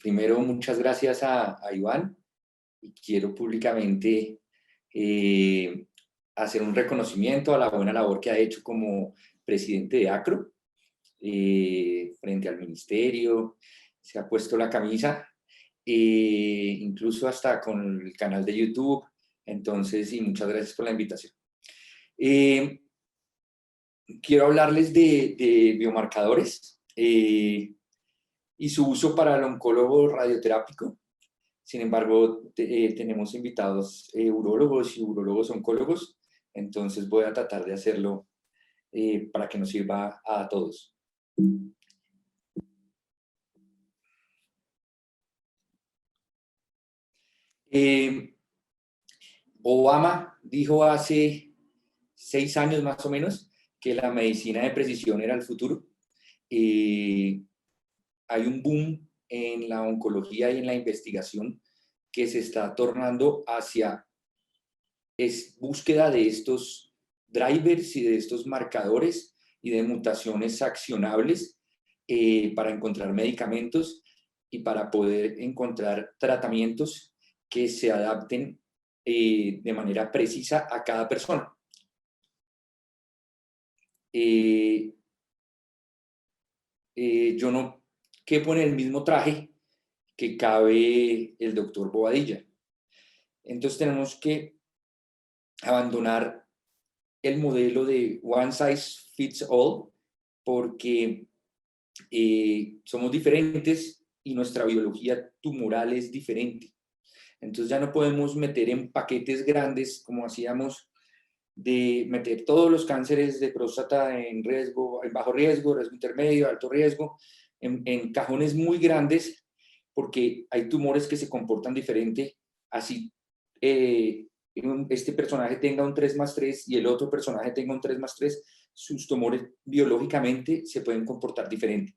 Primero, muchas gracias a Iván y quiero públicamente hacer un reconocimiento a la buena labor que ha hecho como presidente de ACRO frente al ministerio. Se ha puesto la camisa, incluso hasta con el canal de YouTube. Entonces, y muchas gracias por la invitación. Quiero hablarles de biomarcadores y su uso para el oncólogo radioterápico. Sin embargo, tenemos invitados urólogos y urólogos oncólogos, entonces voy a tratar de hacerlo para que nos sirva a todos. Obama dijo hace 6 años más o menos que la medicina de precisión era el futuro. Hay un boom en la oncología y en la investigación que se está tornando hacia búsqueda de estos drivers y de estos marcadores y de mutaciones accionables para encontrar medicamentos y para poder encontrar tratamientos que se adapten de manera precisa a cada persona. Yo no quepo en el mismo traje que cabe el doctor Bobadilla. Entonces tenemos que abandonar el modelo de one size fits all porque somos diferentes y nuestra biología tumoral es diferente. Entonces ya no podemos meter en paquetes grandes como hacíamos de meter todos los cánceres de próstata en riesgo, en bajo riesgo, riesgo intermedio, alto riesgo, en cajones muy grandes, porque hay tumores que se comportan diferente, así este personaje tenga un 3+3 y el otro personaje tenga un 3+3, sus tumores biológicamente se pueden comportar diferente.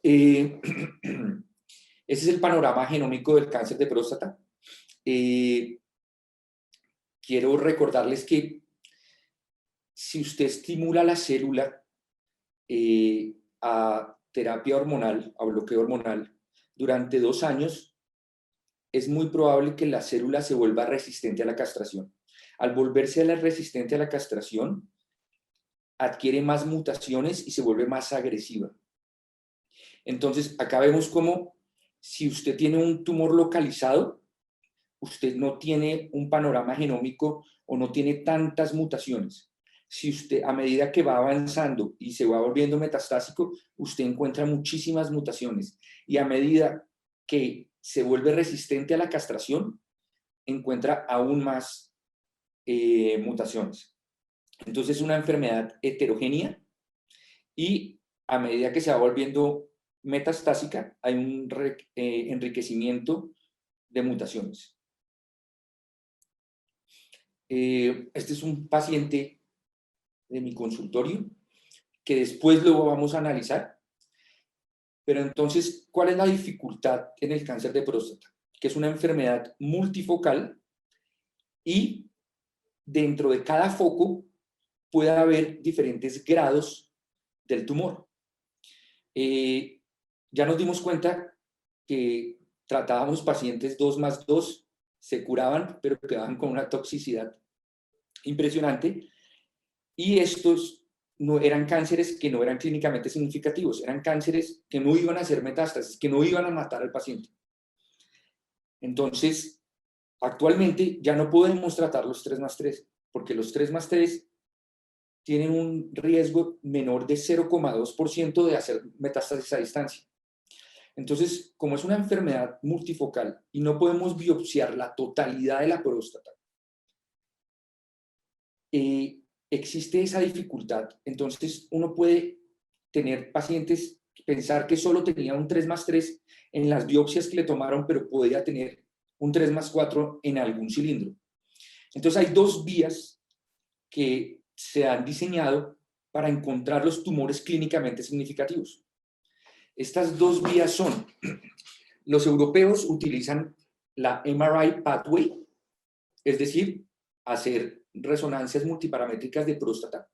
Ese es el panorama genómico del cáncer de próstata. Quiero recordarles que si usted estimula la célula a terapia hormonal, a bloqueo hormonal, durante 2 años, es muy probable que la célula se vuelva resistente a la castración. Al volverse resistente a la castración, adquiere más mutaciones y se vuelve más agresiva. Entonces, acá vemos cómo si usted tiene un tumor localizado, usted no tiene un panorama genómico o no tiene tantas mutaciones. Si usted, a medida que va avanzando y se va volviendo metastásico, usted encuentra muchísimas mutaciones. Y a medida que se vuelve resistente a la castración, encuentra aún más mutaciones. Entonces es una enfermedad heterogénea y a medida que se va volviendo metastásica, hay un enriquecimiento de mutaciones. Este es un paciente de mi consultorio que después lo vamos a analizar. Pero entonces, ¿cuál es la dificultad en el cáncer de próstata? Que es una enfermedad multifocal y dentro de cada foco puede haber diferentes grados del tumor. Ya nos dimos cuenta que tratábamos pacientes 2+2, se curaban, pero quedaban con una toxicidad impresionante. Y estos no eran cánceres que no eran clínicamente significativos, eran cánceres que no iban a hacer metástasis, que no iban a matar al paciente. Entonces, actualmente ya no podemos tratar los 3+3, porque los 3+3 tienen un riesgo menor de 0,2% de hacer metástasis a distancia. Entonces, como es una enfermedad multifocal y no podemos biopsiar la totalidad de la próstata, existe esa dificultad. Entonces, uno puede tener pacientes, pensar que solo tenía un 3+3 en las biopsias que le tomaron, pero podía tener un 3+4 en algún cilindro. Entonces, hay 2 vías que se han diseñado para encontrar los tumores clínicamente significativos. Estas 2 vías son, los europeos utilizan la MRI pathway, es decir, hacer resonancias multiparamétricas de próstata.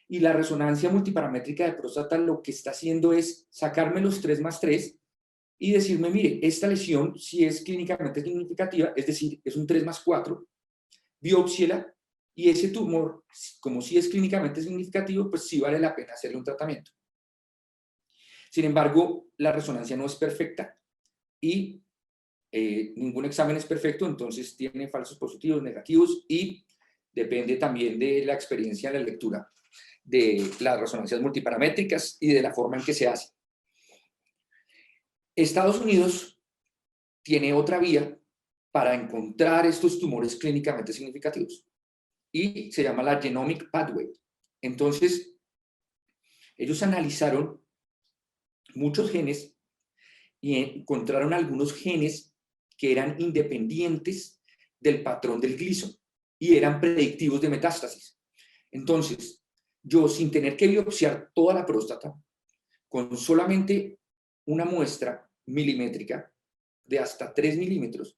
Y la resonancia multiparamétrica de próstata lo que está haciendo es sacarme los 3+3 y decirme, mire, esta lesión si es clínicamente significativa, es decir, es un 3+4, biópsiela, y ese tumor, como si es clínicamente significativo, pues sí vale la pena hacerle un tratamiento. Sin embargo, la resonancia no es perfecta y ningún examen es perfecto, entonces tiene falsos positivos, negativos, y depende también de la experiencia en la lectura de las resonancias multiparamétricas y de la forma en que se hace. Estados Unidos tiene otra vía para encontrar estos tumores clínicamente significativos y se llama la Genomic Pathway. Entonces, ellos analizaron muchos genes y encontraron algunos genes que eran independientes del patrón del Gleason y eran predictivos de metástasis. Entonces, yo, sin tener que biopsiar toda la próstata, con solamente una muestra milimétrica de hasta 3 milímetros,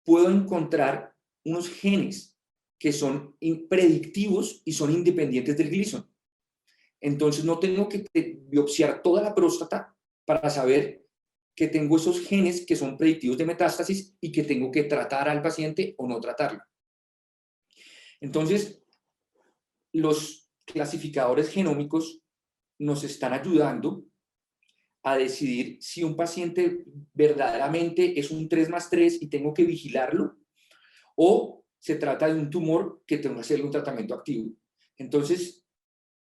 puedo encontrar unos genes que son predictivos y son independientes del Gleason. Entonces no tengo que biopsiar toda la próstata para saber que tengo esos genes que son predictivos de metástasis y que tengo que tratar al paciente o no tratarlo. Entonces, los clasificadores genómicos nos están ayudando a decidir si un paciente verdaderamente es un 3+3 y tengo que vigilarlo, o se trata de un tumor que tengo que hacerle un tratamiento activo. Entonces,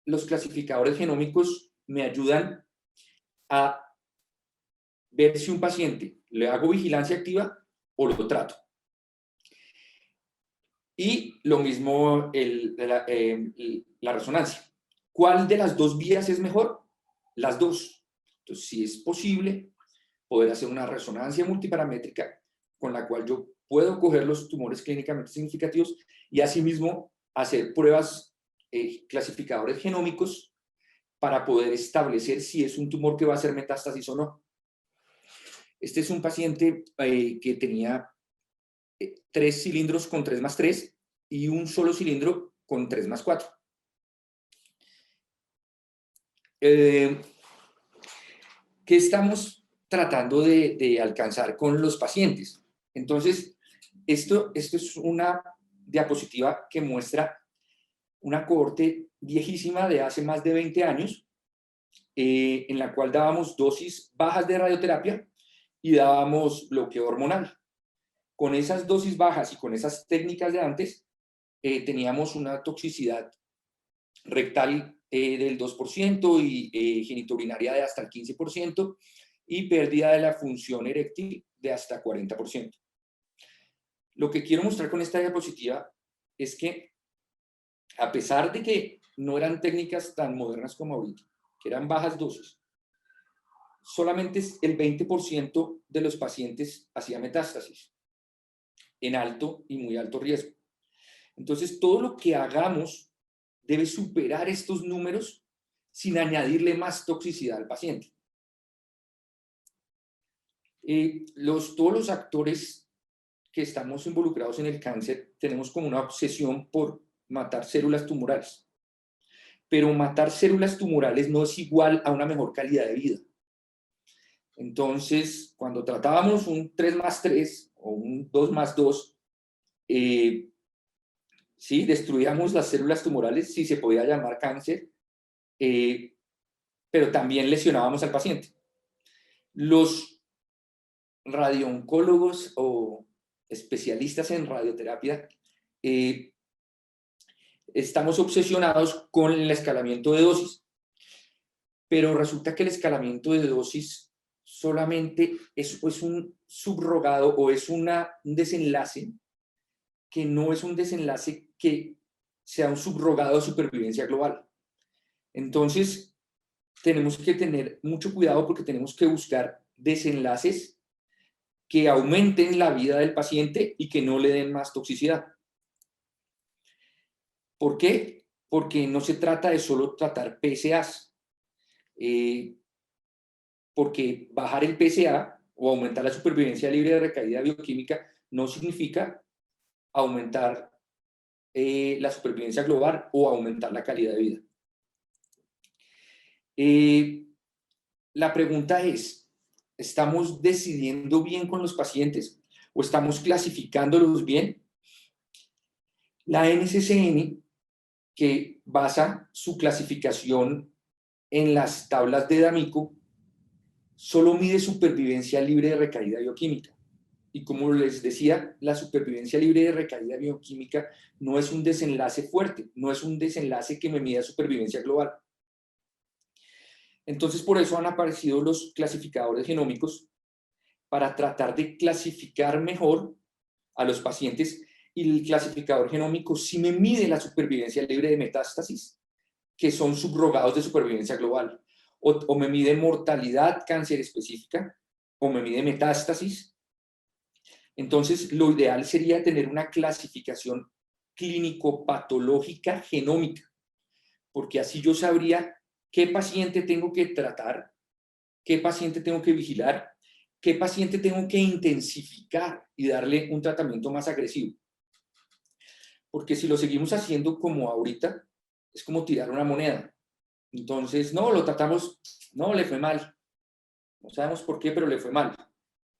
los clasificadores genómicos me ayudan a ver si un paciente le hago vigilancia activa o lo trato. Y lo mismo la resonancia. ¿Cuál de las dos vías es mejor? Las dos. Entonces, si es posible poder hacer una resonancia multiparamétrica con la cual yo puedo coger los tumores clínicamente significativos y asimismo hacer pruebas, clasificadores genómicos para poder establecer si es un tumor que va a hacer metástasis o no. Este es un paciente que tenía 3 cilindros con 3+3 y un solo cilindro con 3+4. ¿Qué estamos tratando de alcanzar con los pacientes? Entonces, esto es una diapositiva que muestra una cohorte viejísima de hace más de 20 años, en la cual dábamos dosis bajas de radioterapia y dábamos bloqueo hormonal. Con esas dosis bajas y con esas técnicas de antes, teníamos una toxicidad rectal del 2% y genitourinaria de hasta el 15% y pérdida de la función eréctil de hasta 40%. Lo que quiero mostrar con esta diapositiva es que, a pesar de que no eran técnicas tan modernas como ahorita, que eran bajas dosis, solamente el 20% de los pacientes hacía metástasis en alto y muy alto riesgo. Entonces, todo lo que hagamos debe superar estos números sin añadirle más toxicidad al paciente. Todos los actores que estamos involucrados en el cáncer tenemos como una obsesión por matar células tumorales. Pero matar células tumorales no es igual a una mejor calidad de vida. Entonces, cuando tratábamos un 3+3 o un 2+2, sí, destruíamos las células tumorales, sí se podía llamar cáncer, pero también lesionábamos al paciente. Los radiooncólogos o especialistas en radioterapia estamos obsesionados con el escalamiento de dosis, pero resulta que el escalamiento de dosis solamente es un subrogado o es un desenlace que no es un desenlace que sea un subrogado de supervivencia global. Entonces, tenemos que tener mucho cuidado porque tenemos que buscar desenlaces que aumenten la vida del paciente y que no le den más toxicidad. ¿Por qué? Porque no se trata de solo tratar PSAs. Porque bajar el PSA o aumentar la supervivencia libre de recaída bioquímica no significa aumentar la supervivencia global o aumentar la calidad de vida. La pregunta es, ¿Estamos decidiendo bien con los pacientes o estamos clasificándolos bien? La NCCN, que basa su clasificación en las tablas de D'Amico, solo mide supervivencia libre de recaída bioquímica. Y como les decía, la supervivencia libre de recaída bioquímica no es un desenlace fuerte, no es un desenlace que me mida supervivencia global. Entonces, por eso han aparecido los clasificadores genómicos para tratar de clasificar mejor a los pacientes, y el clasificador genómico sí me mide la supervivencia libre de metástasis, que son subrogados de supervivencia global, o me mide mortalidad cáncer específica, o me mide metástasis. Entonces, lo ideal sería tener una clasificación clínico-patológica genómica, porque así yo sabría qué paciente tengo que tratar, qué paciente tengo que vigilar, qué paciente tengo que intensificar y darle un tratamiento más agresivo. Porque si lo seguimos haciendo como ahorita, es como tirar una moneda. Entonces, no, lo tratamos, no, le fue mal. No sabemos por qué, pero le fue mal.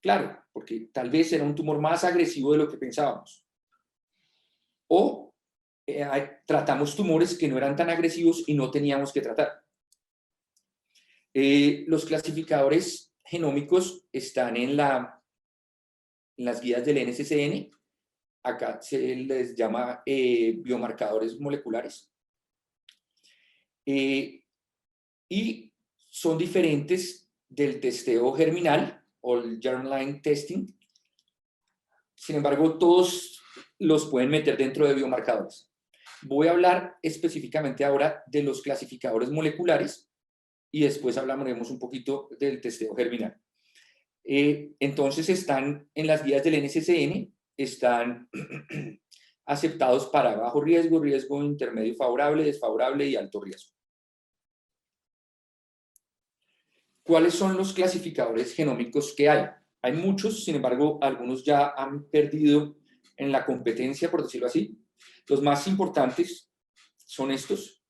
Claro, porque tal vez era un tumor más agresivo de lo que pensábamos. O tratamos tumores que no eran tan agresivos y no teníamos que tratar. Los clasificadores genómicos están en las guías del NCCN. Acá se les llama biomarcadores moleculares. Y son diferentes del testeo germinal o el germline testing. Sin embargo, todos los pueden meter dentro de biomarcadores. Voy a hablar específicamente ahora de los clasificadores moleculares y después hablaremos un poquito del testeo germinal. Entonces están en las guías del NCCN, están aceptados para bajo riesgo, riesgo intermedio favorable, desfavorable y alto riesgo. ¿Cuáles son los clasificadores genómicos que hay? Hay muchos, sin embargo, algunos ya han perdido en la competencia, por decirlo así. Los más importantes son estos: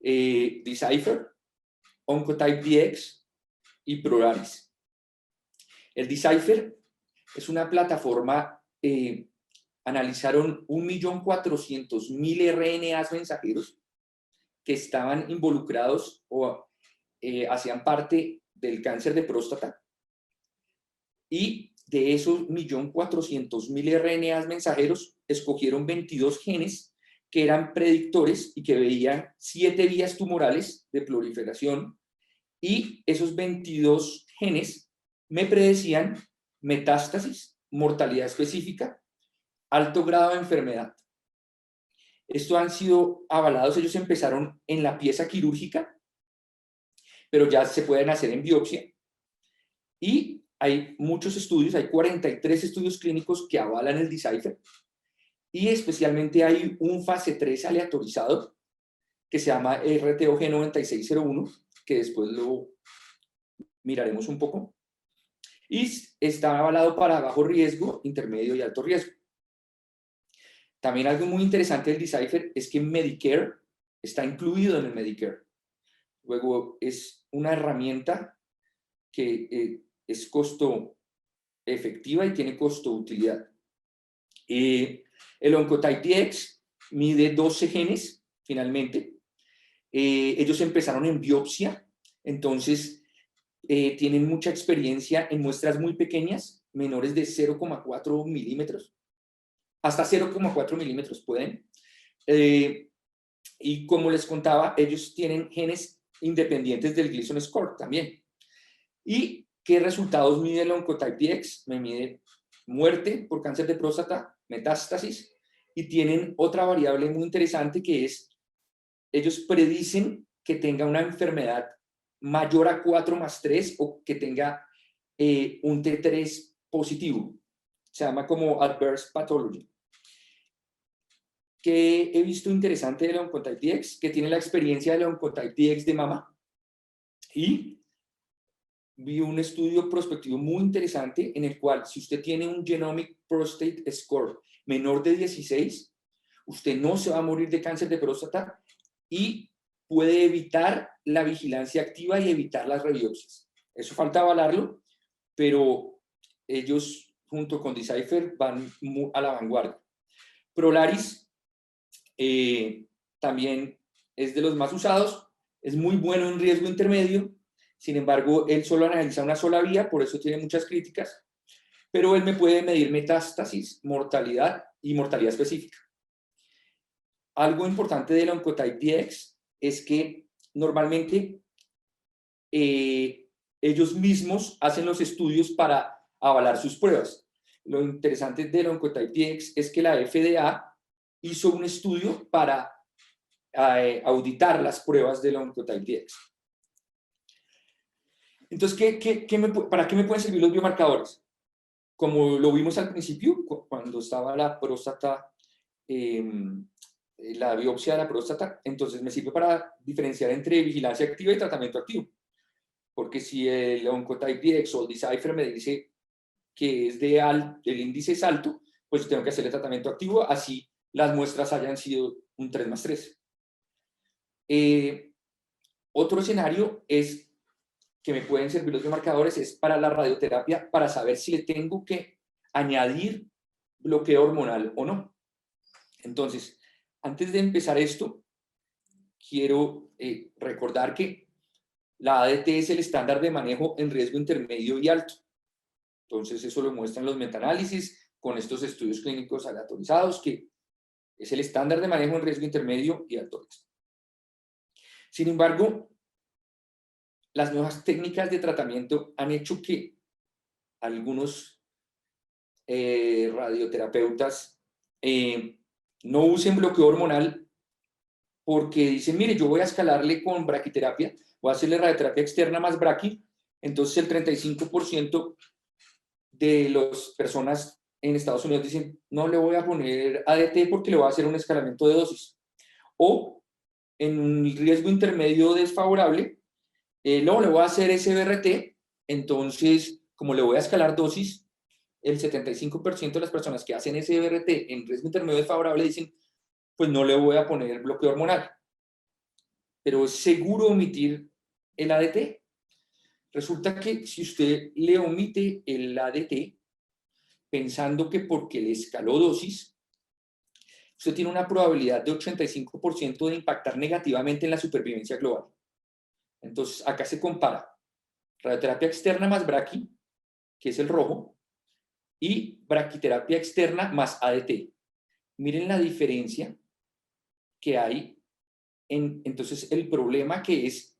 Decipher, Oncotype DX y Prolaris. El Decipher es una plataforma, analizaron 1.400.000 RNAs mensajeros que estaban involucrados o hacían parte del cáncer de próstata, y de esos 1.400.000 RNAs mensajeros escogieron 22 genes que eran predictores y que veían 7 vías tumorales de proliferación, y esos 22 genes me predecían metástasis, mortalidad específica, alto grado de enfermedad. Estos han sido avalados, ellos empezaron en la pieza quirúrgica, pero ya se pueden hacer en biopsia, y hay muchos estudios, hay 43 estudios clínicos que avalan el Decipher, y especialmente hay un fase 3 aleatorizado que se llama RTOG9601, que después lo miraremos un poco, y está avalado para bajo riesgo, intermedio y alto riesgo. También algo muy interesante del Decipher es que Medicare está incluido en el Medicare. Luego es una herramienta que es costo efectiva y tiene costo-utilidad. El Oncotype DX mide 12 genes, finalmente. Ellos empezaron en biopsia, entonces tienen mucha experiencia en muestras muy pequeñas, menores de 0,4 milímetros, hasta 0,4 milímetros pueden. Y como les contaba, ellos tienen genes independientes del Gleason score también. ¿Y qué resultados mide el Oncotype DX? Me mide muerte por cáncer de próstata, metástasis, y tienen otra variable muy interesante que es, ellos predicen que tenga una enfermedad mayor a 4+3 o que tenga un T3 positivo. Se llama como Adverse Pathology. ¿Qué he visto interesante del Oncotype DX? Que tiene la experiencia del Oncotype DX de mama, y vi un estudio prospectivo muy interesante en el cual, si usted tiene un Genomic Prostate Score menor de 16, usted no se va a morir de cáncer de próstata y puede evitar la vigilancia activa y evitar las rebiopsias. Eso falta avalarlo, pero ellos junto con Decipher van a la vanguardia. Prolaris también es de los más usados, es muy bueno en riesgo intermedio, sin embargo, él solo analiza una sola vía, por eso tiene muchas críticas, pero él me puede medir metástasis, mortalidad y mortalidad específica. Algo importante del Oncotype DX es que normalmente ellos mismos hacen los estudios para avalar sus pruebas. Lo interesante del Oncotype DX es que la FDA hizo un estudio para auditar las pruebas del Oncotype DX. Entonces, ¿para qué me pueden servir los biomarcadores? Como lo vimos al principio, cuando estaba la próstata, la biopsia de la próstata, entonces me sirve para diferenciar entre vigilancia activa y tratamiento activo. Porque si el Oncotype DX o el Decipher me dice que el índice es alto, pues tengo que hacerle tratamiento activo, así las muestras hayan sido un 3+3. Otro escenario es que me pueden servir los biomarcadores es para la radioterapia, para saber si le tengo que añadir bloqueo hormonal o no. Entonces, antes de empezar esto, quiero recordar que la ADT es el estándar de manejo en riesgo intermedio y alto. Entonces, eso lo muestran los metaanálisis con estos estudios clínicos aleatorizados, que es el estándar de manejo en riesgo intermedio y alto riesgo. Sin embargo, las nuevas técnicas de tratamiento han hecho que algunos radioterapeutas no usen bloqueo hormonal porque dicen, mire, yo voy a escalarle con braquiterapia, voy a hacerle radioterapia externa más braqui, entonces el 35% de las personas en Estados Unidos dicen, no le voy a poner ADT porque le voy a hacer un escalamiento de dosis. O en un riesgo intermedio desfavorable, no, le voy a hacer SBRT, entonces, como le voy a escalar dosis, el 75% de las personas que hacen SBRT en riesgo intermedio desfavorable dicen, pues no le voy a poner el bloqueo hormonal. Pero es seguro omitir el ADT. Resulta que si usted le omite el ADT, pensando que porque le escaló dosis, usted tiene una probabilidad de 85% de impactar negativamente en la supervivencia global. Entonces, acá se compara radioterapia externa más braqui, que es el rojo, y braquiterapia externa más ADT. Miren la diferencia que hay. Entonces, el problema que es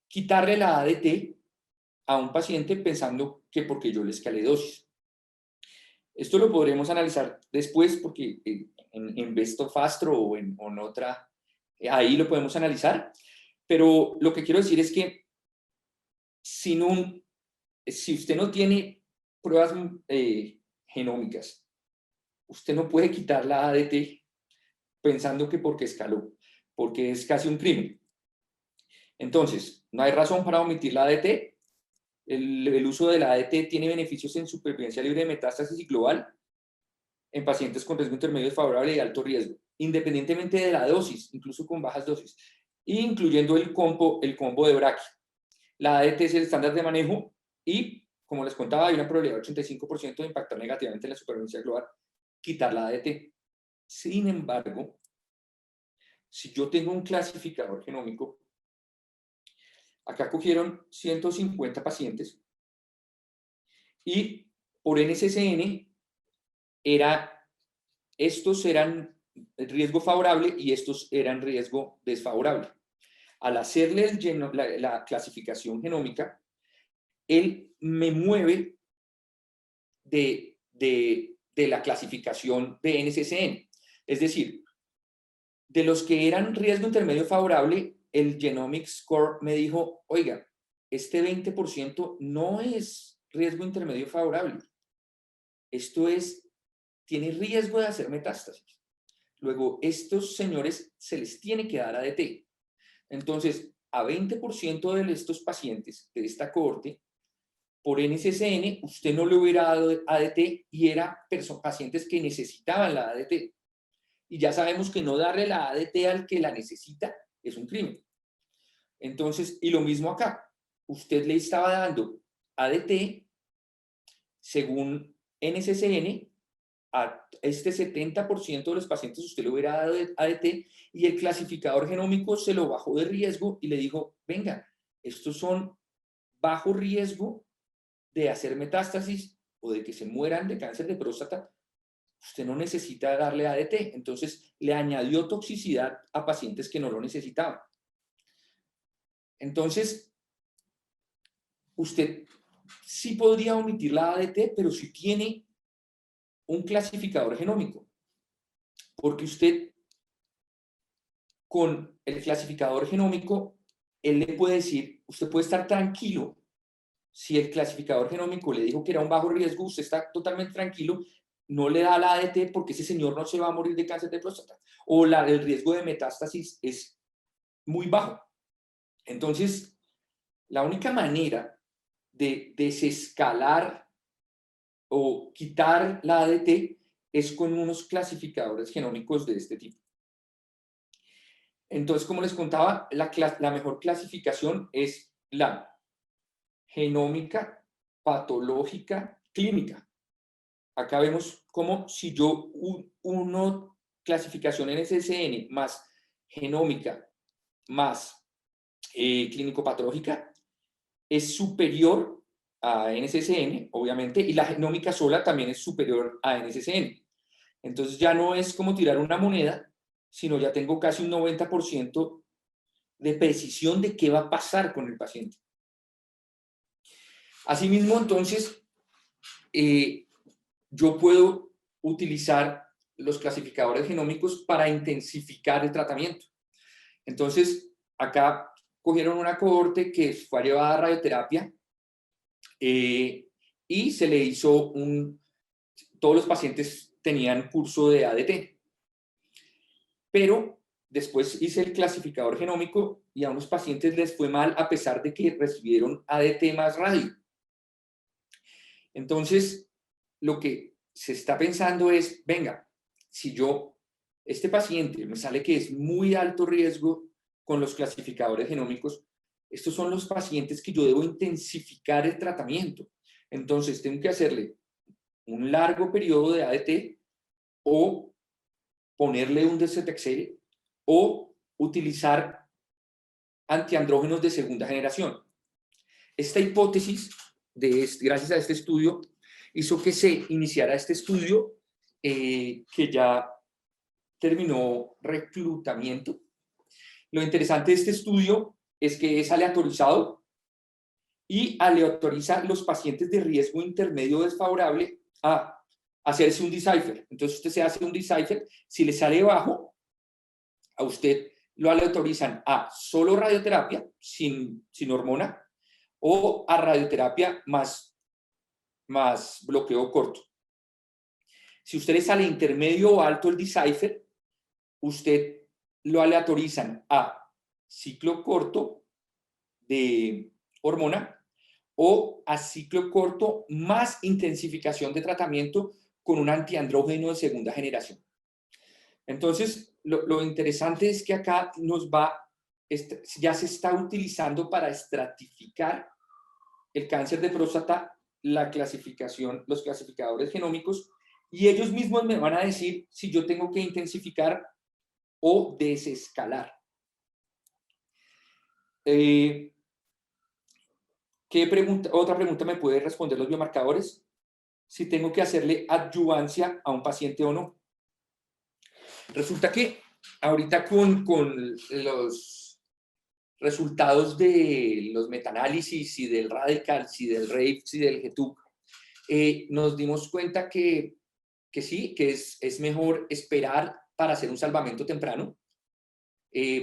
quitarle la ADT a un paciente pensando que porque yo le escalé dosis. Esto lo podremos analizar después porque en Best of Astro o en otra, ahí lo podemos analizar. Pero lo que quiero decir es que si usted no tiene pruebas genómicas, usted no puede quitar la ADT pensando que porque escaló, porque es casi un crimen. Entonces, no hay razón para omitir la ADT. El uso de la ADT tiene beneficios en supervivencia libre de metástasis y global en pacientes con riesgo intermedio desfavorable y alto riesgo, independientemente de la dosis, incluso con bajas dosis, incluyendo el combo de braqui. La ADT es el estándar de manejo y, como les contaba, hay una probabilidad de 85% de impactar negativamente en la supervivencia global, quitar la ADT. Sin embargo, si yo tengo un clasificador genómico, acá cogieron 150 pacientes y por NCCN estos eran riesgo favorable y estos eran riesgo desfavorable. Al hacerle la clasificación genómica, él me mueve de la clasificación de NCCN. Es decir, de los que eran riesgo intermedio favorable, el Genomic Score me dijo, oiga, este 20% no es riesgo intermedio favorable. Esto tiene riesgo de hacer metástasis. Luego, estos señores se les tiene que dar ADT. Entonces, a 20% de estos pacientes de esta cohorte, por NCCN, usted no le hubiera dado ADT y eran pacientes que necesitaban la ADT. Y ya sabemos que no darle la ADT al que la necesita es un crimen. Entonces, y lo mismo acá. Usted le estaba dando ADT según NCCN, a este 70% de los pacientes usted le hubiera dado ADT y el clasificador genómico se lo bajó de riesgo y le dijo, venga, estos son bajo riesgo de hacer metástasis o de que se mueran de cáncer de próstata, usted no necesita darle ADT. Entonces, le añadió toxicidad a pacientes que no lo necesitaban. Entonces, usted sí podría omitir la ADT, pero sí tiene un clasificador genómico. Porque usted, con el clasificador genómico, él le puede decir, usted puede estar tranquilo. Si el clasificador genómico le dijo que era un bajo riesgo, usted está totalmente tranquilo, no le da la ADT porque ese señor no se va a morir de cáncer de próstata. O el riesgo de metástasis es muy bajo. Entonces, la única manera de desescalar o quitar la ADT es con unos clasificadores genómicos de este tipo. Entonces, como les contaba, la mejor clasificación es la genómica, patológica, clínica. Acá vemos como si yo uno clasificación en NCCN más genómica más clínico-patológica es superior a NCCN, obviamente, y la genómica sola también es superior a NCCN. Entonces ya no es como tirar una moneda, sino ya tengo casi un 90% de precisión de qué va a pasar con el paciente. Asimismo, entonces, yo puedo utilizar los clasificadores genómicos para intensificar el tratamiento. Entonces, acá cogieron una cohorte que fue llevada a radioterapia y se le hizo todos los pacientes tenían curso de ADT. Pero después hice el clasificador genómico y a unos pacientes les fue mal a pesar de que recibieron ADT más radio. Entonces, lo que se está pensando es, venga, si este paciente me sale que es muy alto riesgo con los clasificadores genómicos, estos son los pacientes que yo debo intensificar el tratamiento. Entonces, tengo que hacerle un largo periodo de ADT o ponerle un Docetaxel o utilizar antiandrógenos de segunda generación. Esta hipótesis, gracias a este estudio, hizo que se iniciara este estudio que ya terminó reclutamiento. Lo interesante de este estudio es que es aleatorizado y aleatoriza los pacientes de riesgo intermedio desfavorable a hacerse un Decipher. Entonces usted se hace un Decipher, si le sale bajo, a usted lo aleatorizan a solo radioterapia sin hormona o a radioterapia más bloqueo corto. Si usted le sale intermedio o alto el Decipher, usted lo aleatorizan a ciclo corto de hormona o a ciclo corto más intensificación de tratamiento con un antiandrógeno de segunda generación. Entonces, lo interesante es que acá ya se está utilizando para estratificar el cáncer de próstata los clasificadores genómicos, y ellos mismos me van a decir si yo tengo que intensificar o desescalar. Otra pregunta me puede responder los biomarcadores: si tengo que hacerle adyuvancia a un paciente o no. Resulta que ahorita con los resultados de los metaanálisis y del RADICALS y del RAVES y del GETUC, nos dimos cuenta que sí, que es mejor esperar para hacer un salvamento temprano,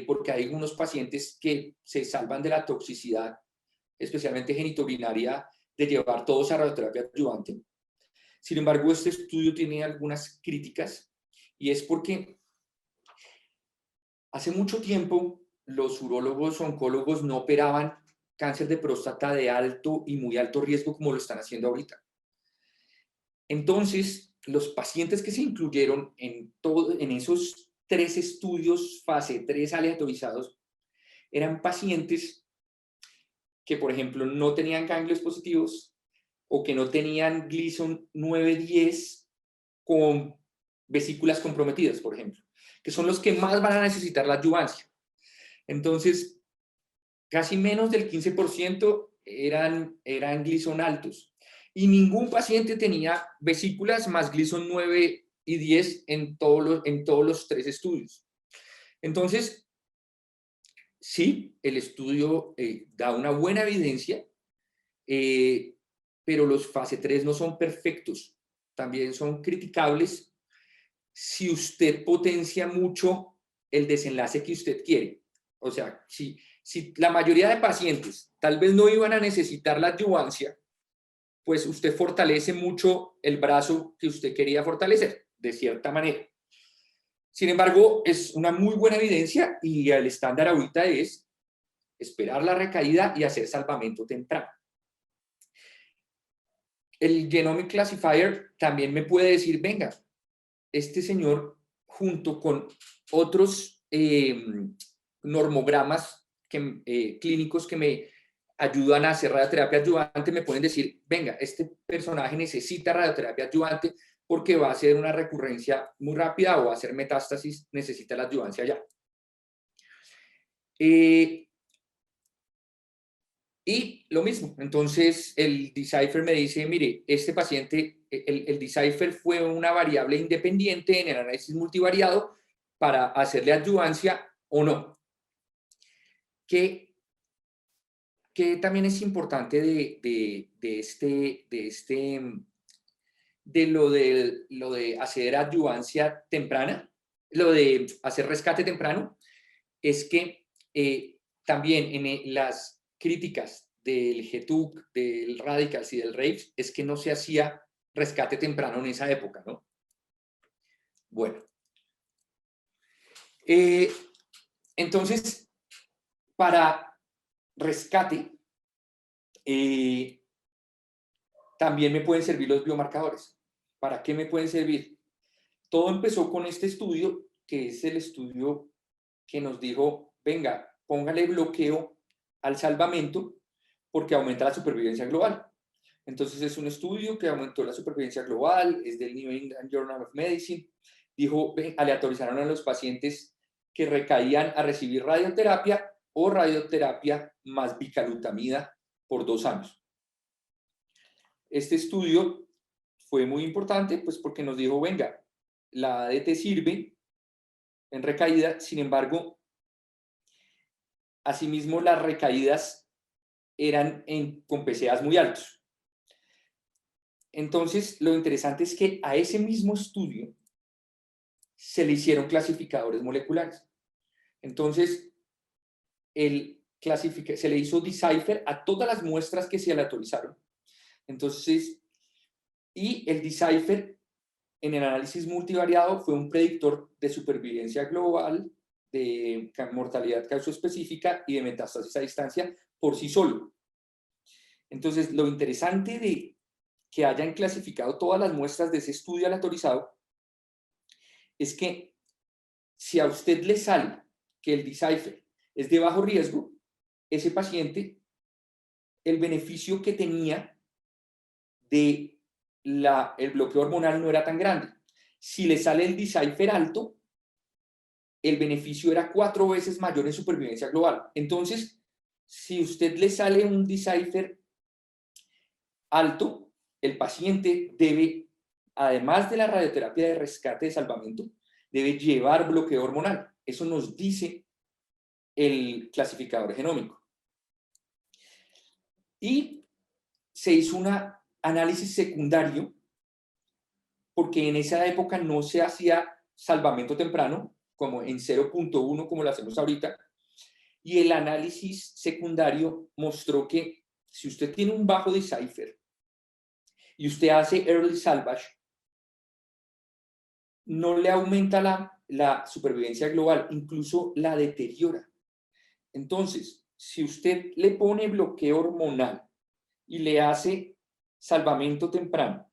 porque hay algunos pacientes que se salvan de la toxicidad, especialmente genitourinaria, de llevar todos a radioterapia adyuvante. Sin embargo, este estudio tiene algunas críticas, y es porque hace mucho tiempo los urólogos oncólogos no operaban cáncer de próstata de alto y muy alto riesgo como lo están haciendo ahorita. Entonces, los pacientes que se incluyeron en esos 3 estudios fase 3 aleatorizados eran pacientes que, por ejemplo, no tenían ganglios positivos o que no tenían Gleason 9-10 con vesículas comprometidas, por ejemplo, que son los que más van a necesitar la adyuvancia. Entonces, casi menos del 15% eran Gleason altos. Y ningún paciente tenía vesículas más Gleason 9 y 10 en todos los 3 estudios. Entonces, sí, el estudio da una buena evidencia, pero los fase 3 no son perfectos. También son criticables si usted potencia mucho el desenlace que usted quiere. O sea, si la mayoría de pacientes tal vez no iban a necesitar la adyuvancia, pues usted fortalece mucho el brazo que usted quería fortalecer, de cierta manera. Sin embargo, es una muy buena evidencia y el estándar ahorita es esperar la recaída y hacer salvamento temprano. El Genomic Classifier también me puede decir, venga, este señor junto con otros normogramas clínicos que me ayudan a hacer radioterapia adyuvante, me pueden decir, venga, este personaje necesita radioterapia adyuvante porque va a ser una recurrencia muy rápida o va a hacer metástasis, necesita la adyuvancia ya. Y lo mismo, entonces el Decipher me dice, mire, este paciente, el Decipher fue una variable independiente en el análisis multivariado para hacerle adyuvancia o no. Que también es importante de lo de hacer adyuvancia temprana, lo de hacer rescate temprano, es que también en las críticas del GTUC, del Radicals y del RAVES, es que no se hacía rescate temprano en esa época, ¿no? Bueno. Entonces, para rescate, también me pueden servir los biomarcadores. ¿Para qué me pueden servir? Todo empezó con este estudio, que es el estudio que nos dijo, venga, póngale bloqueo al salvamento porque aumenta la supervivencia global. Entonces es un estudio que aumentó la supervivencia global, es del New England Journal of Medicine. Dijo, aleatorizaron a los pacientes que recaían a recibir radioterapia o radioterapia más bicalutamida por 2 años. Este estudio fue muy importante pues porque nos dijo, venga, la ADT sirve en recaída, sin embargo, asimismo las recaídas eran con PCAs muy altos. Entonces, lo interesante es que a ese mismo estudio se le hicieron clasificadores moleculares. Entonces, se le hizo Decipher a todas las muestras que se aleatorizaron. Entonces, y el Decipher en el análisis multivariado fue un predictor de supervivencia global, de mortalidad causoespecífica y de metástasis a distancia por sí solo. Entonces, lo interesante de que hayan clasificado todas las muestras de ese estudio aleatorizado es que si a usted le sale que el Decipher es de bajo riesgo, ese paciente, el beneficio que tenía de el bloqueo hormonal no era tan grande. Si le sale el Decipher alto, el beneficio era 4 veces mayor en supervivencia global. Entonces, si usted le sale un Decipher alto, el paciente debe, además de la radioterapia de rescate de salvamento, debe llevar bloqueo hormonal. Eso nos dice el clasificador genómico. Y se hizo un análisis secundario porque en esa época no se hacía salvamento temprano, como en 0.1 como lo hacemos ahorita, y el análisis secundario mostró que si usted tiene un bajo Decipher y usted hace early salvage, no le aumenta la supervivencia global, incluso la deteriora. Entonces, si usted le pone bloqueo hormonal y le hace salvamento temprano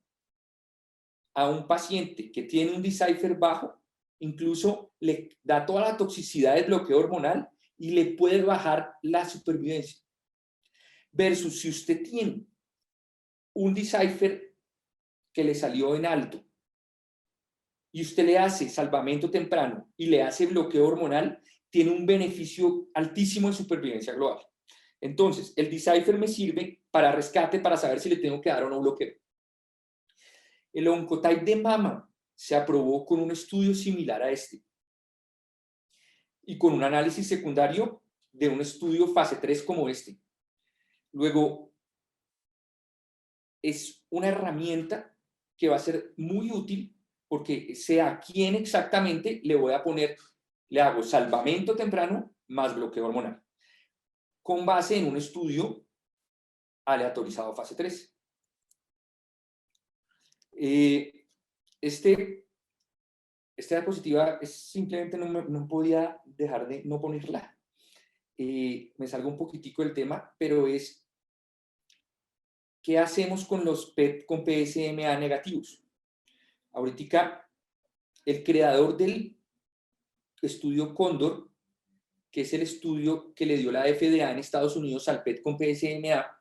a un paciente que tiene un Decipher bajo, incluso le da toda la toxicidad del bloqueo hormonal y le puede bajar la supervivencia. Versus si usted tiene un decipher que le salió en alto y usted le hace salvamento temprano y le hace bloqueo hormonal, tiene un beneficio altísimo en supervivencia global. Entonces, el decipher me sirve para rescate, para saber si le tengo que dar o no bloqueo. El Oncotype de mama se aprobó con un estudio similar a este y con un análisis secundario de un estudio fase 3 como este. Luego, es una herramienta que va a ser muy útil porque sé a quién exactamente le voy a poner, le hago salvamento temprano más bloqueo hormonal, con base en un estudio aleatorizado fase 3. Esta diapositiva es simplemente no podía dejar de no ponerla. Me salgo un poquitico del tema, pero es ¿qué hacemos con los PET con PSMA negativos? Ahorita el creador del estudio Cóndor, que es el estudio que le dio la FDA en Estados Unidos al PET con PSMA,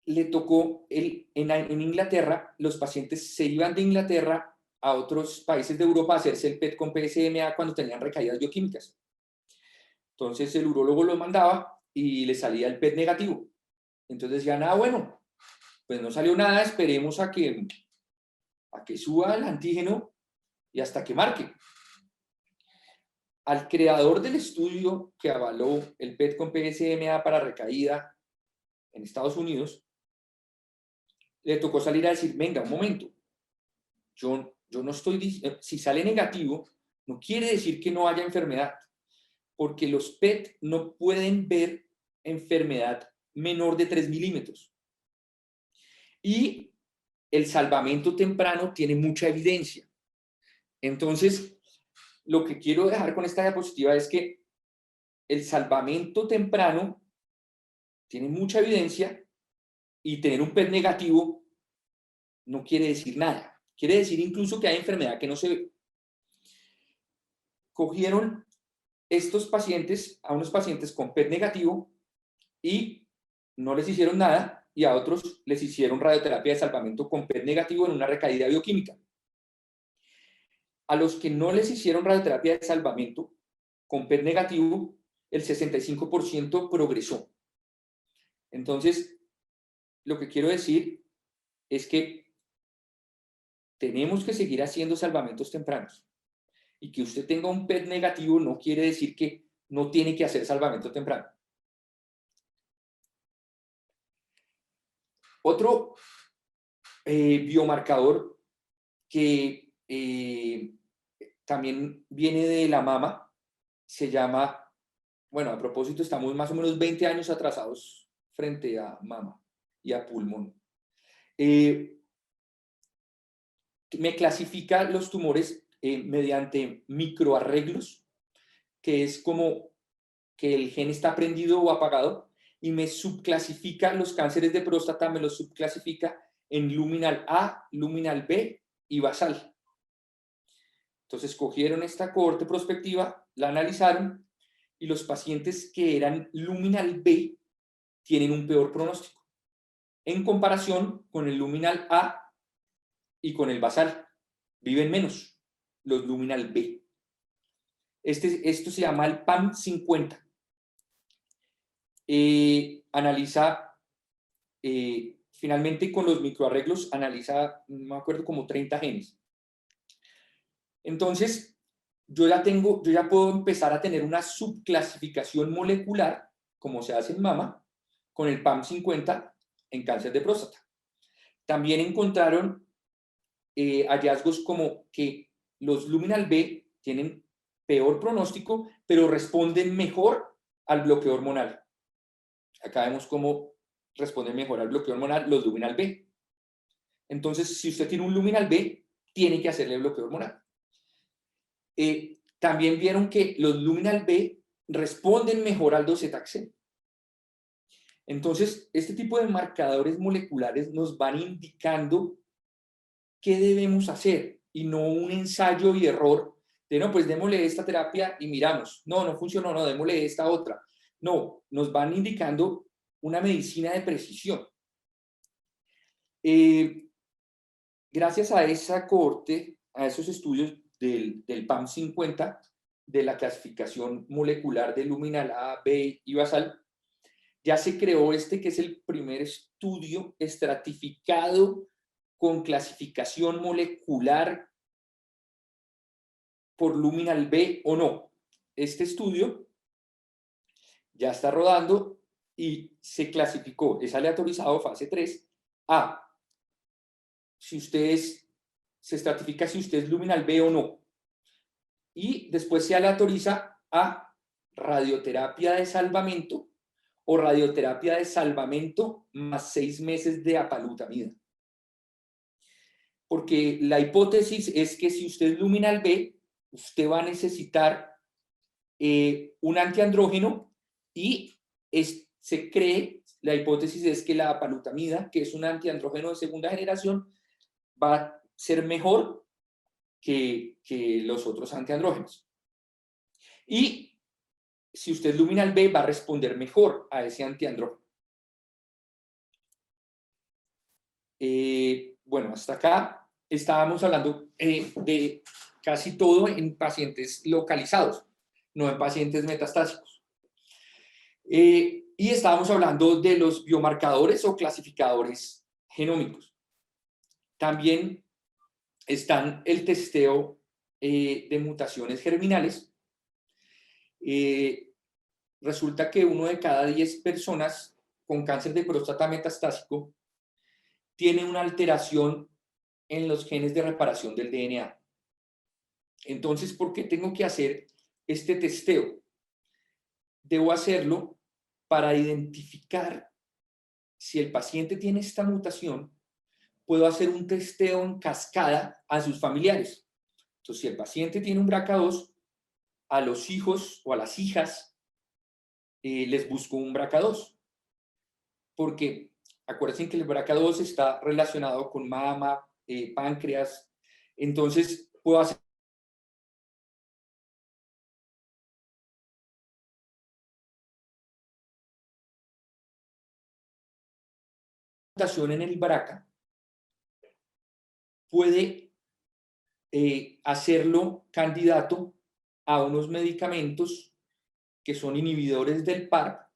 le tocó en Inglaterra, los pacientes se iban de Inglaterra a otros países de Europa a hacerse el PET con PSMA cuando tenían recaídas bioquímicas. Entonces el urólogo lo mandaba y le salía el PET negativo. Entonces decían, bueno, pues no salió nada, esperemos a que suba el antígeno y hasta que marque. Al creador del estudio que avaló el PET con PSMA para recaída en Estados Unidos, le tocó salir a decir, venga, un momento, yo no estoy, si sale negativo, no quiere decir que no haya enfermedad, porque los PET no pueden ver enfermedad menor de 3 milímetros. Y el salvamento temprano tiene mucha evidencia. Entonces, lo que quiero dejar con esta diapositiva es que el salvamento temprano tiene mucha evidencia y tener un PET negativo no quiere decir nada. Quiere decir incluso que hay enfermedad que no se ve. Cogieron estos pacientes, a unos pacientes con PET negativo y no les hicieron nada y a otros les hicieron radioterapia de salvamento con PET negativo en una recaída bioquímica. A los que no les hicieron radioterapia de salvamento con PET negativo, el 65% progresó. Entonces, lo que quiero decir es que tenemos que seguir haciendo salvamentos tempranos. Y que usted tenga un PET negativo no quiere decir que no tiene que hacer salvamento temprano. Otro biomarcador que también viene de la mama se llama, bueno, a propósito, estamos más o menos 20 años atrasados frente a mama y a pulmón. Me clasifica los tumores mediante microarreglos, que es como que el gen está prendido o apagado, y me subclasifica los cánceres de próstata, me los subclasifica en luminal A, luminal B y basal. Entonces cogieron esta cohorte prospectiva, la analizaron, y los pacientes que eran luminal B tienen un peor pronóstico en comparación con el luminal A y con el basal. Viven menos los luminal B. Esto se llama el PAM50. Analiza, finalmente con los microarreglos, analiza, no me acuerdo, como 30 genes. Entonces, yo ya puedo empezar a tener una subclasificación molecular, como se hace en mama, con el PAM50 en cáncer de próstata. También encontraron hallazgos como que los luminal B tienen peor pronóstico, pero responden mejor al bloqueo hormonal. Acá vemos cómo responden mejor al bloqueo hormonal los luminal B. Entonces, si usted tiene un luminal B, tiene que hacerle bloqueo hormonal. También vieron que los luminal B responden mejor al docetaxel. Entonces, este tipo de marcadores moleculares nos van indicando qué debemos hacer y no un ensayo y error de no, pues démosle esta terapia y miramos. No funcionó, no, démosle esta otra. No, nos van indicando una medicina de precisión. Gracias a esa cohorte, a esos estudios del PAM50, de la clasificación molecular de luminal A, B y basal, ya se creó que es el primer estudio estratificado con clasificación molecular por luminal B o no. Este estudio ya está rodando y se clasificó, es aleatorizado, fase 3, a si se estratifica si usted es luminal B o no. Y después se aleatoriza a radioterapia de salvamento o radioterapia de salvamento más 6 meses de apalutamida. Porque la hipótesis es que si usted es luminal B, usted va a necesitar un antiandrógeno y se cree, la hipótesis es que la apalutamida, que es un antiandrógeno de segunda generación, va a ser mejor que los otros antiandrógenos. Y si usted es luminal B, va a responder mejor a ese antiandrógeno. Bueno, hasta acá estábamos hablando de casi todo en pacientes localizados, no en pacientes metastásicos. Y estábamos hablando de los biomarcadores o clasificadores genómicos. También están el testeo de mutaciones germinales. Resulta que 1 de cada 10 personas con cáncer de próstata metastásico tiene una alteración en los genes de reparación del DNA. Entonces, ¿por qué tengo que hacer este testeo? Debo hacerlo para identificar si el paciente tiene esta mutación. Puedo hacer un testeo en cascada a sus familiares. Entonces, si el paciente tiene un BRCA2, a los hijos o a las hijas les busco un BRCA2. Porque acuérdense que el BRCA2 está relacionado con mama, páncreas. Entonces, puedo hacer mutación en el BRCA. Puede hacerlo candidato a unos medicamentos que son inhibidores del PARP,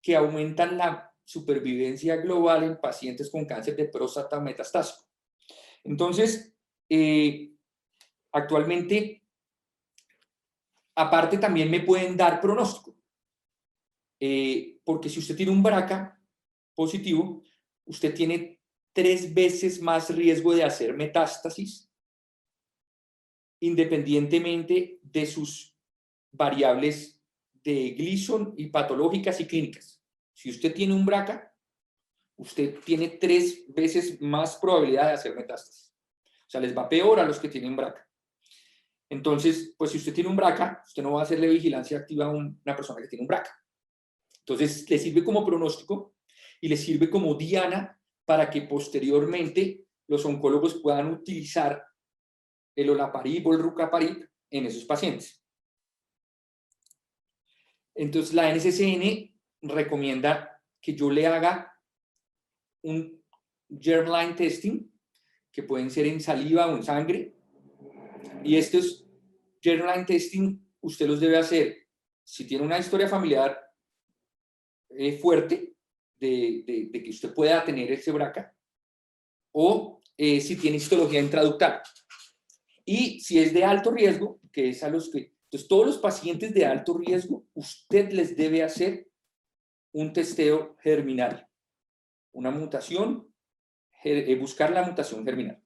que aumentan la supervivencia global en pacientes con cáncer de próstata metastásico. Entonces, actualmente, aparte también me pueden dar pronóstico, porque si usted tiene un BRCA positivo, usted tiene 3 veces más riesgo de hacer metástasis, independientemente de sus variables de Gleason y patológicas y clínicas. Si usted tiene un BRCA, usted tiene 3 veces más probabilidad de hacer metástasis. O sea, les va peor a los que tienen BRCA. Entonces, pues si usted tiene un BRCA, usted no va a hacerle vigilancia activa a una persona que tiene un BRCA. Entonces, le sirve como pronóstico y le sirve como diana para que posteriormente los oncólogos puedan utilizar el olaparib o el rucaparib en esos pacientes. Entonces, la NCCN recomienda que yo le haga un germline testing, que pueden ser en saliva o en sangre. Y estos germline testing usted los debe hacer si tiene una historia familiar fuerte de que usted pueda tener ese BRCA, o si tiene histología intraductal. Y si es de alto riesgo, que es a los que... Entonces, todos los pacientes de alto riesgo, usted les debe hacer un testeo germinal. Una mutación, buscar la mutación germinal.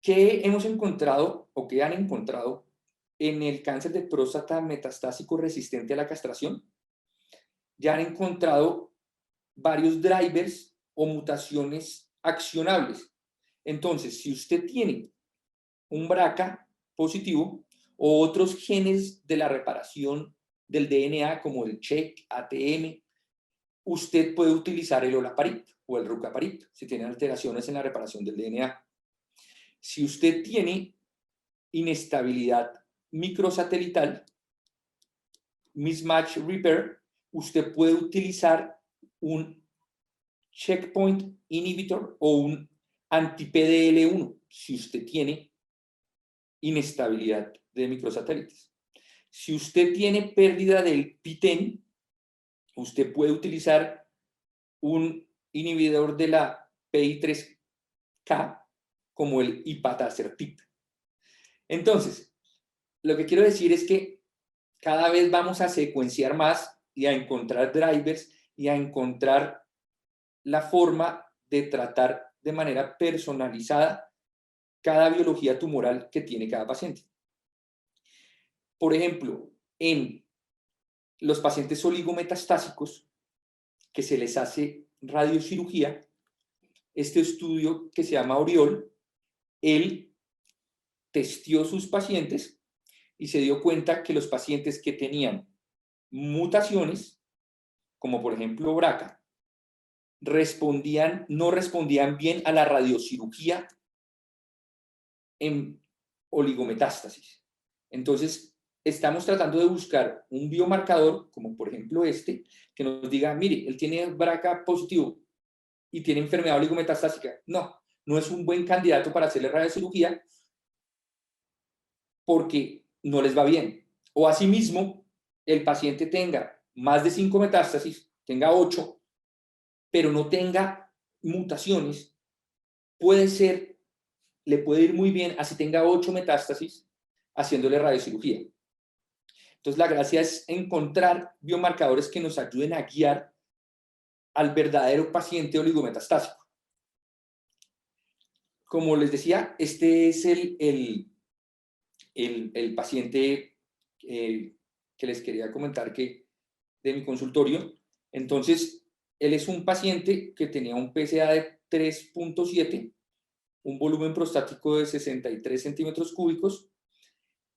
¿Qué hemos encontrado o qué han encontrado en el cáncer de próstata metastásico resistente a la castración? Ya han encontrado varios drivers o mutaciones accionables. Entonces, si usted tiene un BRCA positivo o otros genes de la reparación del DNA como el CHEK, ATM, usted puede utilizar el olaparib o el rucaparib si tiene alteraciones en la reparación del DNA. Si usted tiene inestabilidad microsatelital, mismatch repair, usted puede utilizar un checkpoint inhibitor o un anti-PDL1 si usted tiene inestabilidad de microsatélites. Si usted tiene pérdida del PTEN, usted puede utilizar un inhibidor de la PI3K como el ipatasertib. Entonces, lo que quiero decir es que cada vez vamos a secuenciar más y a encontrar drivers y a encontrar la forma de tratar de manera personalizada cada biología tumoral que tiene cada paciente. Por ejemplo, en los pacientes oligometastásicos que se les hace radiocirugía, este estudio que se llama Oriol, él testió sus pacientes y se dio cuenta que los pacientes que tenían mutaciones, como por ejemplo BRCA, no respondían bien a la radiocirugía en oligometástasis. Entonces, estamos tratando de buscar un biomarcador, como por ejemplo este, que nos diga, mire, él tiene BRCA positivo y tiene enfermedad oligometastásica. No, no es un buen candidato para hacerle radiocirugía porque no les va bien. O asimismo, el paciente tenga más de 5 metástasis, tenga 8, pero no tenga mutaciones, le puede ir muy bien así tenga 8 metástasis haciéndole radiocirugía. Entonces, la gracia es encontrar biomarcadores que nos ayuden a guiar al verdadero paciente oligometastásico. Como les decía, este es el paciente que les quería comentar de mi consultorio. Entonces, él es un paciente que tenía un PSA de 3.7, un volumen prostático de 63 centímetros cúbicos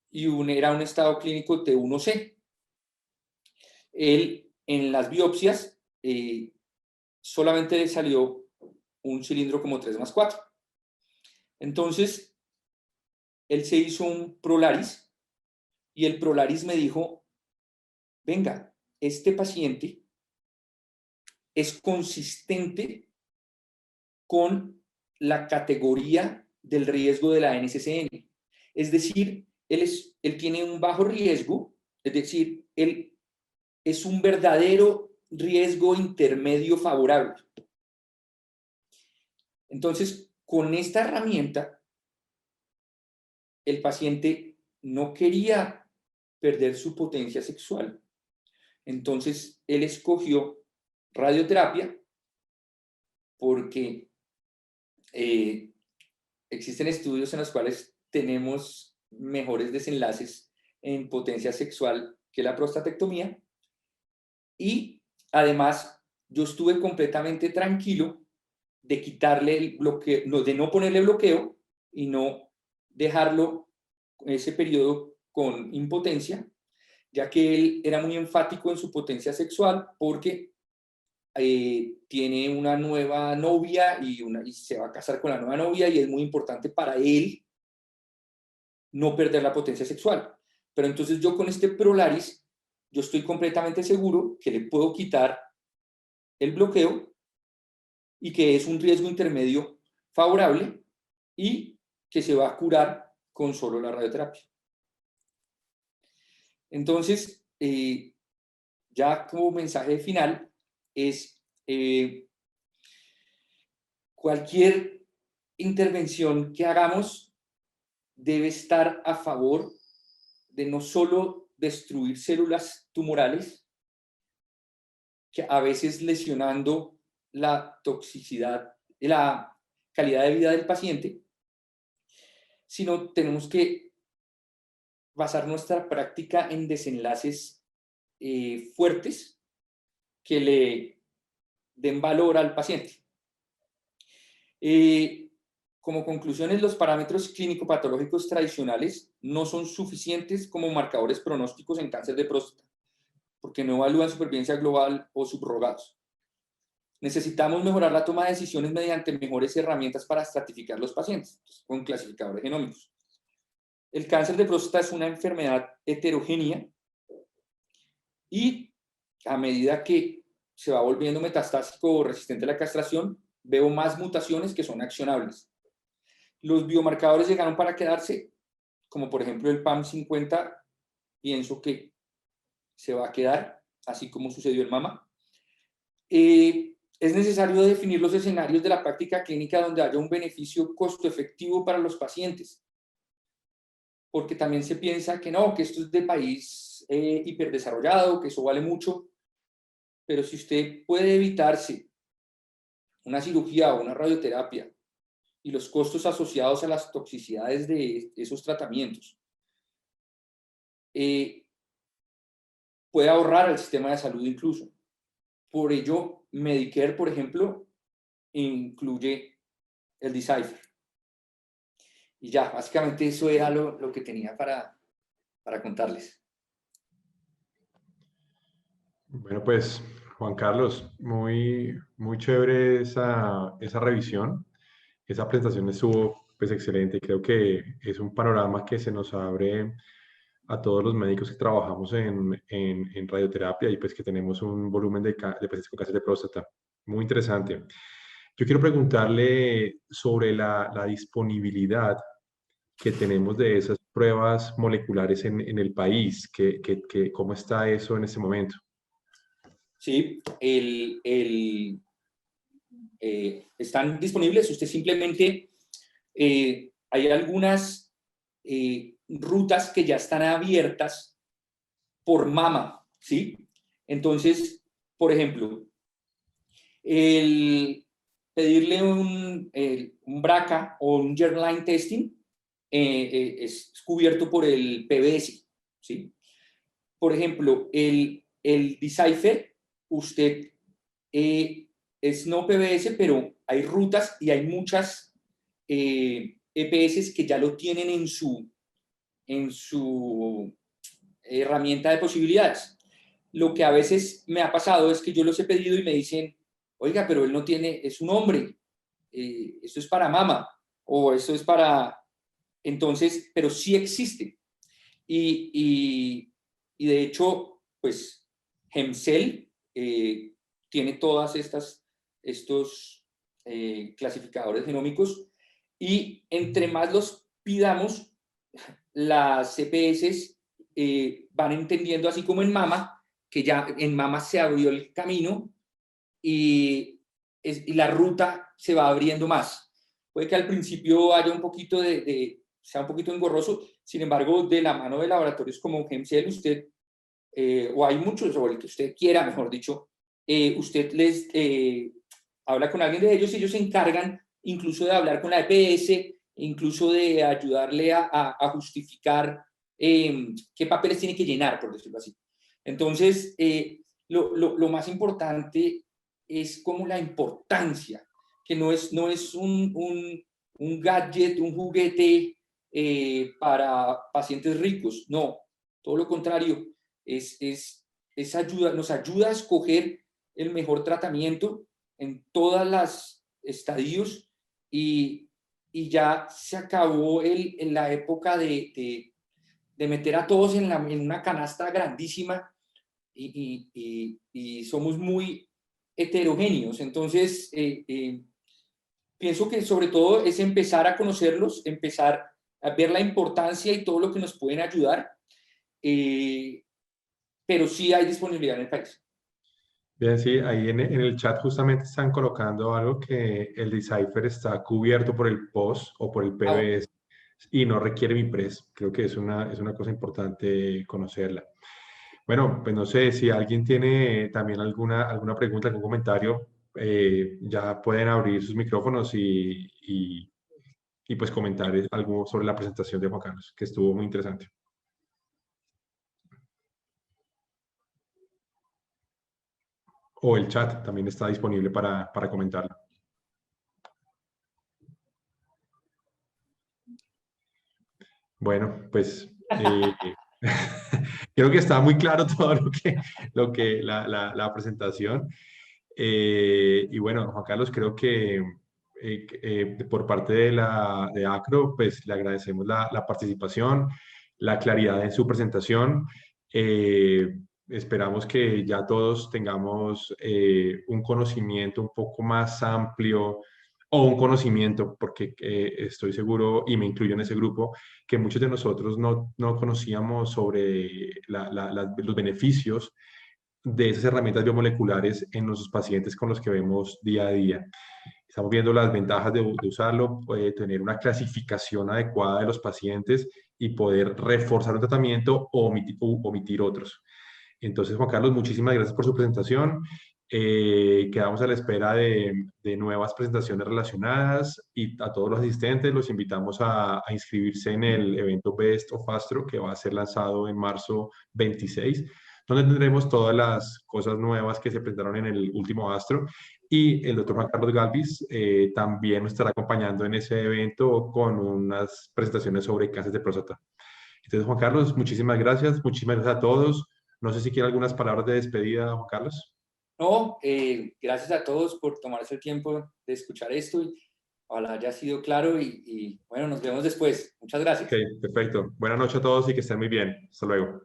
y era un estado clínico T1C. Él, en las biopsias, solamente le salió un cilindro como 3+4. Entonces, él se hizo un Prolaris y el Prolaris me dijo, venga, este paciente es consistente con la categoría del riesgo de la NCCN. Es decir, él tiene un bajo riesgo, es decir, él es un verdadero riesgo intermedio favorable. Entonces, con esta herramienta, el paciente no quería perder su potencia sexual. Entonces, él escogió radioterapia porque existen estudios en los cuales tenemos mejores desenlaces en potencia sexual que la prostatectomía. Y además, yo estuve completamente tranquilo de quitarle el bloqueo, de no ponerle bloqueo y no dejarlo ese periodo con impotencia, ya que él era muy enfático en su potencia sexual porque tiene una nueva novia y se va a casar con la nueva novia y es muy importante para él no perder la potencia sexual. Pero entonces yo con este Prolaris, yo estoy completamente seguro que le puedo quitar el bloqueo y que es un riesgo intermedio favorable y que se va a curar con solo la radioterapia. Entonces, ya como mensaje final es cualquier intervención que hagamos debe estar a favor de no solo destruir células tumorales, que a veces lesionando la toxicidad, la calidad de vida del paciente, sino tenemos que basar nuestra práctica en desenlaces fuertes que le den valor al paciente. Como conclusiones, los parámetros clínico-patológicos tradicionales no son suficientes como marcadores pronósticos en cáncer de próstata, porque no evalúan supervivencia global o subrogados. Necesitamos mejorar la toma de decisiones mediante mejores herramientas para estratificar los pacientes, con clasificadores genómicos. El cáncer de próstata es una enfermedad heterogénea y a medida que se va volviendo metastásico o resistente a la castración, veo más mutaciones que son accionables. Los biomarcadores llegaron para quedarse, como por ejemplo el PAM50, pienso que se va a quedar, así como sucedió en mama. Es necesario definir los escenarios de la práctica clínica donde haya un beneficio costo efectivo para los pacientes, porque también se piensa que no, que esto es de país hiperdesarrollado, que eso vale mucho, pero si usted puede evitarse una cirugía o una radioterapia y los costos asociados a las toxicidades de esos tratamientos, puede ahorrar al sistema de salud incluso. Por ello, Medicare, por ejemplo, incluye el Decipher. Y ya, básicamente eso era lo que tenía para contarles. Bueno, pues Juan Carlos, muy chévere esa revisión. Esa presentación estuvo pues excelente. Creo que es un panorama que se nos abre a todos los médicos que trabajamos en radioterapia y pues que tenemos un volumen de pacientes con cáncer de próstata. Muy interesante. Yo quiero preguntarle sobre la disponibilidad que tenemos de esas pruebas moleculares en el país. ¿Cómo está eso en este momento? Sí, están disponibles. Usted simplemente, hay algunas rutas que ya están abiertas por mama, ¿sí? Entonces, por ejemplo, el pedirle un BRCA o un germline testing es cubierto por el PBS, ¿sí? Por ejemplo, el Decipher, usted es no PBS, pero hay rutas y hay muchas EPS que ya lo tienen en su herramienta de posibilidades. Lo que a veces me ha pasado es que yo los he pedido y me dicen, oiga, pero él no tiene, es un hombre, esto es para mama, o esto es para... Entonces, pero sí existe. Y de hecho, pues, Gemcel tiene todas estos clasificadores genómicos, y entre más los pidamos, las CPS van entendiendo, así como en mama, que ya en mama se abrió el camino y la ruta se va abriendo más. Puede que al principio haya un poquito sea un poquito engorroso, sin embargo, de la mano de laboratorios como Gemcel, usted, o hay muchos, o el que usted quiera, mejor dicho, usted les habla con alguien de ellos y ellos se encargan incluso de hablar con la EPS, incluso de ayudarle a justificar qué papeles tiene que llenar, por decirlo así. Entonces, lo más importante es como la importancia, que no es un gadget, un juguete para pacientes ricos, no, todo lo contrario, nos ayuda a escoger el mejor tratamiento en todas las estadios, y ya se acabó en la época de meter a todos en una canasta grandísima, y somos muy heterogéneos. Entonces, pienso que sobre todo es empezar a conocerlos, empezar a ver la importancia y todo lo que nos pueden ayudar, pero sí hay disponibilidad en el país. Bien, sí, ahí en el chat justamente están colocando algo que el Decipher está cubierto por el POS o por el PBS y no requiere MIPRES. Creo que es una cosa importante conocerla. Bueno, pues no sé si alguien tiene también alguna pregunta, algún comentario, ya pueden abrir sus micrófonos y pues comentar algo sobre la presentación de Juan Carlos, que estuvo muy interesante. O el chat también está disponible para comentarlo. Bueno, pues creo que está muy claro todo la presentación. Y bueno, Juan Carlos, creo que por parte de Acro, pues le agradecemos la participación, la claridad en su presentación. esperamos que ya todos tengamos un conocimiento un poco más amplio o un conocimiento, porque estoy seguro, y me incluyo en ese grupo, que muchos de nosotros no conocíamos sobre los beneficios de esas herramientas biomoleculares en nuestros pacientes con los que vemos día a día. Estamos viendo las ventajas de usarlo, tener una clasificación adecuada de los pacientes y poder reforzar un tratamiento o omitir otros. Entonces, Juan Carlos, muchísimas gracias por su presentación. Quedamos a la espera de nuevas presentaciones relacionadas y a todos los asistentes los invitamos a inscribirse en el evento Best of Astro que va a ser lanzado en marzo 26, donde tendremos todas las cosas nuevas que se presentaron en el último Astro. Y el doctor Juan Carlos Galvis también nos estará acompañando en ese evento con unas presentaciones sobre cáncer de próstata. Entonces, Juan Carlos, muchísimas gracias a todos. No sé si quiere algunas palabras de despedida, Juan Carlos. No, gracias a todos por tomarse el tiempo de escuchar esto y ojalá haya sido claro y bueno, nos vemos después. Muchas Ok, gracias. perfecto. Buenas noches a todos y que estén muy bien. Hasta luego.